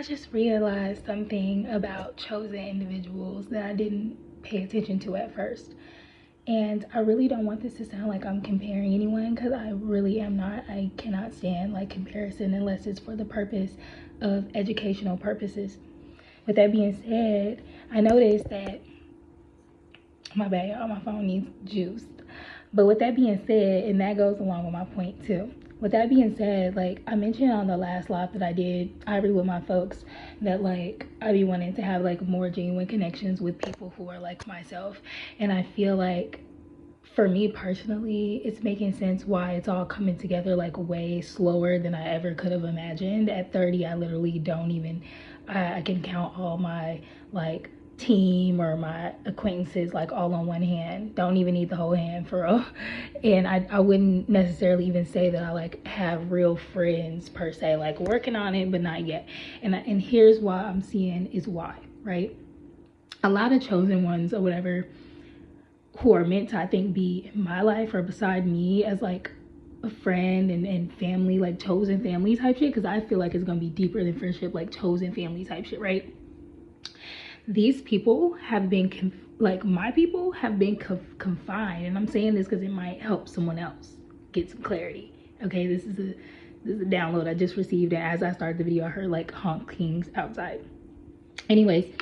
just realized something about chosen individuals that I didn't pay attention to at first. And I really don't want this to sound like I'm comparing anyone, because I really am not. I cannot stand like comparison unless it's for the purpose of educational purposes. With that being said, I noticed that, my bad, y'all, my phone needs juice. But with that being said, and that goes along with my point too. With that being said, like I mentioned on the last live that I did, Ivory, with my folks, that like I be wanting to have like more genuine connections with people who are like myself. And I feel like for me personally, it's making sense why it's all coming together like way slower than I ever could have imagined. At 30, I literally don't even, I can count all my like team or my acquaintances like all on one hand. Don't even need the whole hand for real. And I wouldn't necessarily even say that I like have real friends per se, like working on it but not yet. And here's why I'm seeing is why, right? A lot of chosen ones or whatever who are meant to, I think, be in my life or beside me as like a friend and family, like chosen family type shit, because I feel like it's gonna be deeper than friendship, like chosen family type shit, right? These people have been like my people have been confined, and I'm saying this because it might help someone else get some clarity. Okay, this is a download I just received, and as I started the video I heard like honkings outside. Anyways,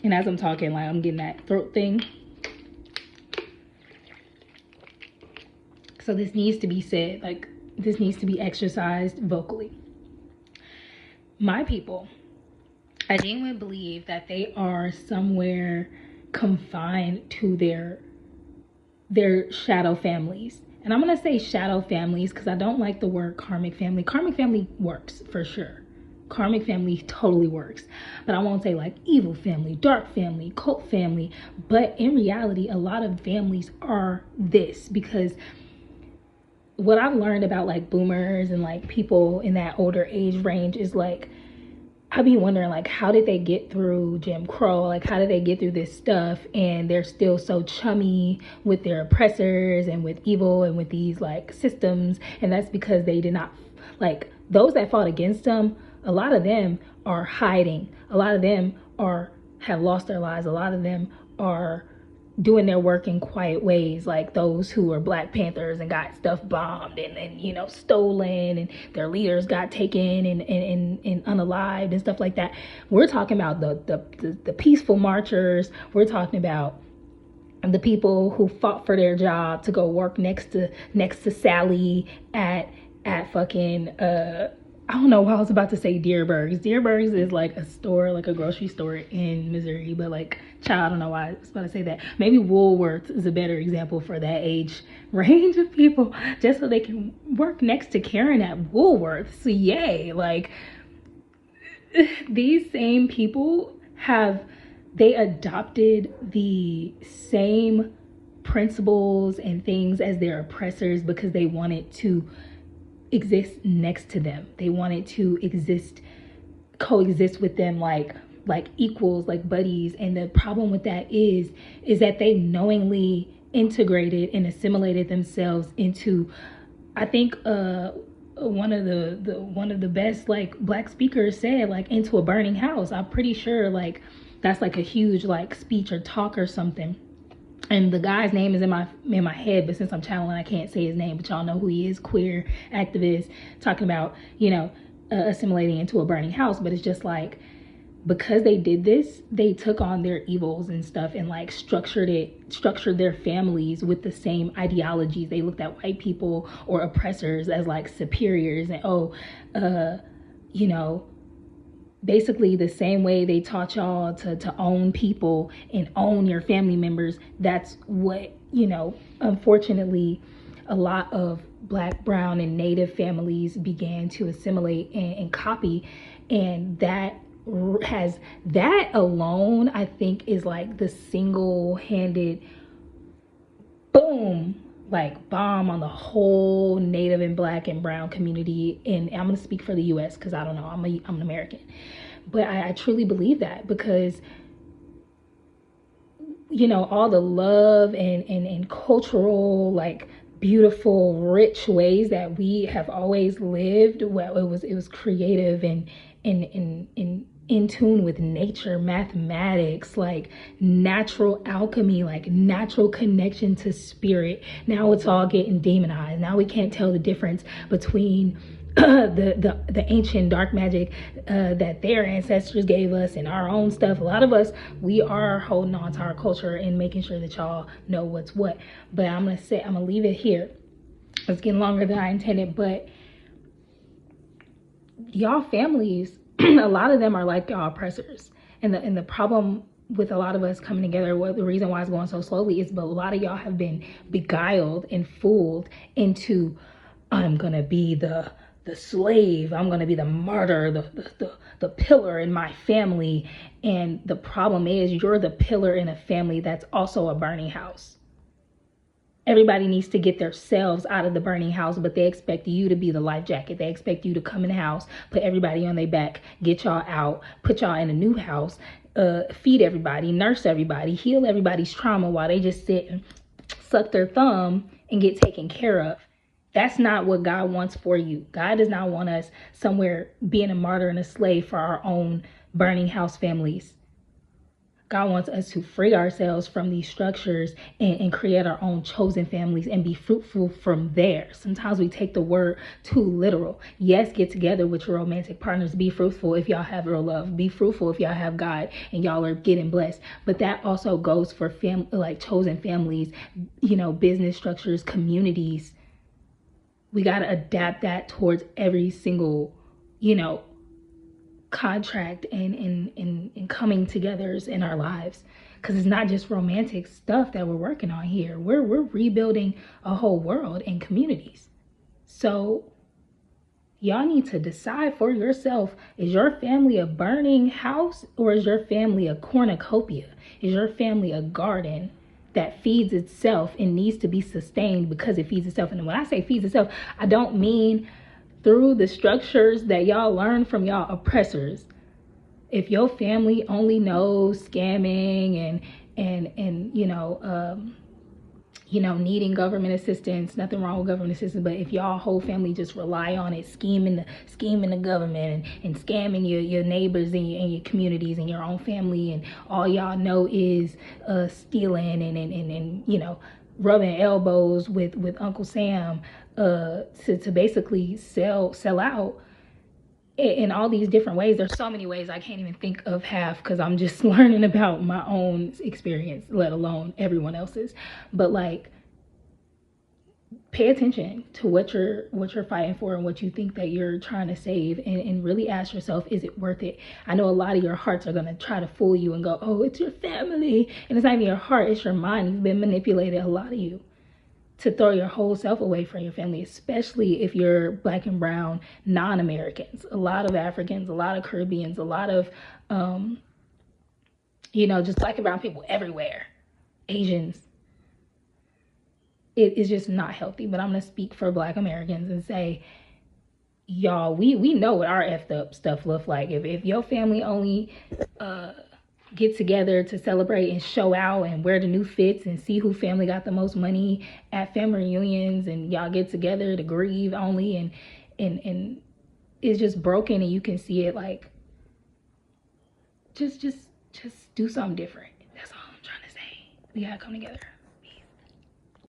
and as I'm talking, like I'm getting that throat thing. So this needs to be said, like this needs to be exercised vocally. My people, I genuinely believe that they are somewhere confined to their shadow families. And I'm gonna say shadow families because I don't like the word karmic family. Karmic family works for sure. Karmic family totally works. But I won't say like evil family, dark family, cult family. But in reality, a lot of families are this, because what I've learned about like boomers and like people in that older age range is like, I be wondering like how did they get through Jim Crow? Like how did they get through this stuff and they're still so chummy with their oppressors and with evil and with these like systems? And that's because they did not, like those that fought against them, a lot of them are hiding. A lot of them have lost their lives. A lot of them are doing their work in quiet ways, like those who were Black Panthers and got stuff bombed and you know stolen, and their leaders got taken and unalived and stuff like that. We're talking about the peaceful marchers. We're talking about the people who fought for their job to go work next to Sally at fucking I don't know why I was about to say Deerbergs. Deerbergs is like a store, like a grocery store in Missouri, but like, child, I don't know why I was about to say that. Maybe Woolworths is a better example for that age range of people, just so they can work next to Karen at Woolworths. So yay, like these same people they adopted the same principles and things as their oppressors because they wanted to exist next to them. They wanted to coexist with them like equals, like buddies. And the problem with that is that they knowingly integrated and assimilated themselves into, I think one of the best like Black speakers said, like, into a burning house. I'm pretty sure like that's like a huge like speech or talk or something. And the guy's name is in my head, but since I'm channeling, I can't say his name, but y'all know who he is. Queer activist, talking about, you know, assimilating into a burning house. But it's just like, because they did this, they took on their evils and stuff and like structured their families with the same ideologies. They looked at white people or oppressors as like superiors, and you know, basically the same way they taught y'all to own people and own your family members. That's what, you know, unfortunately a lot of Black, brown, and Native families began to assimilate and copy. And that alone, I think, is like the single-handed boom, like bomb on the whole Native and Black and brown community. And I'm gonna speak for the US because I don't know, I'm an American, but I truly believe that, because you know, all the love and cultural, like beautiful, rich ways that we have always lived, well, it was creative and in tune with nature, mathematics, like natural alchemy, like natural connection to spirit. Now it's all getting demonized. Now we can't tell the difference between the ancient dark magic that their ancestors gave us and our own stuff. A lot of us, we are holding on to our culture and making sure that y'all know what's what. But I'm gonna leave it here. It's getting longer than I intended, but y'all families, a lot of them are like y'all oppressors. And the problem with a lot of us coming together, well, the reason why it's going so slowly is, but a lot of y'all have been beguiled and fooled into, I'm gonna be the slave, I'm gonna be the martyr, the pillar in my family. And the problem is, you're the pillar in a family that's also a burning house. Everybody needs to get themselves out of the burning house, but they expect you to be the life jacket. They expect you to come in the house, put everybody on their back, get y'all out, put y'all in a new house, feed everybody, nurse everybody, heal everybody's trauma while they just sit and suck their thumb and get taken care of. That's not what God wants for you. God does not want us somewhere being a martyr and a slave for our own burning house families. God wants us to free ourselves from these structures and create our own chosen families and be fruitful from there. Sometimes we take the word too literal. Yes, get together with your romantic partners. Be fruitful if y'all have real love. Be fruitful if y'all have God and y'all are getting blessed. But that also goes for like chosen families, business structures, communities. We got to adapt that towards every single, contract and coming togethers in our lives, because it's not just romantic stuff that we're working on here. We're rebuilding a whole world and communities. So y'all need to decide for yourself, is your family a burning house, or is your family a cornucopia? Is your family a garden that feeds itself and needs to be sustained because it feeds itself? And when I say feeds itself, I don't mean through the structures that y'all learn from y'all oppressors. If your family only knows scamming and needing government assistance, nothing wrong with government assistance, but if y'all whole family just rely on it, scheming the government and scamming your neighbors and your communities and your own family, and all y'all know is stealing and rubbing elbows with Uncle Sam to basically sell out in all these different ways. There's so many ways I can't even think of half, because I'm just learning about my own experience, let alone everyone else's. But like, pay attention to what you're fighting for and what you think that you're trying to save, and really ask yourself, is it worth it? I know a lot of your hearts are going to try to fool you and go, oh, it's your family, and it's not even your heart, it's your mind. You've been manipulated, a lot of you, to throw your whole self away from your family, especially if you're Black and brown non-Americans. A lot of Africans, a lot of Caribbeans, a lot of just Black and brown people everywhere, Asians. It is just not healthy. But I'm gonna speak for Black Americans and say, y'all, we know what our effed up stuff looks like. If your family only get together to celebrate and show out and wear the new fits and see who family got the most money at family reunions, and y'all get together to grieve only, and it's just broken, and you can see it, like, just do something different. That's all I'm trying to say. We gotta come together.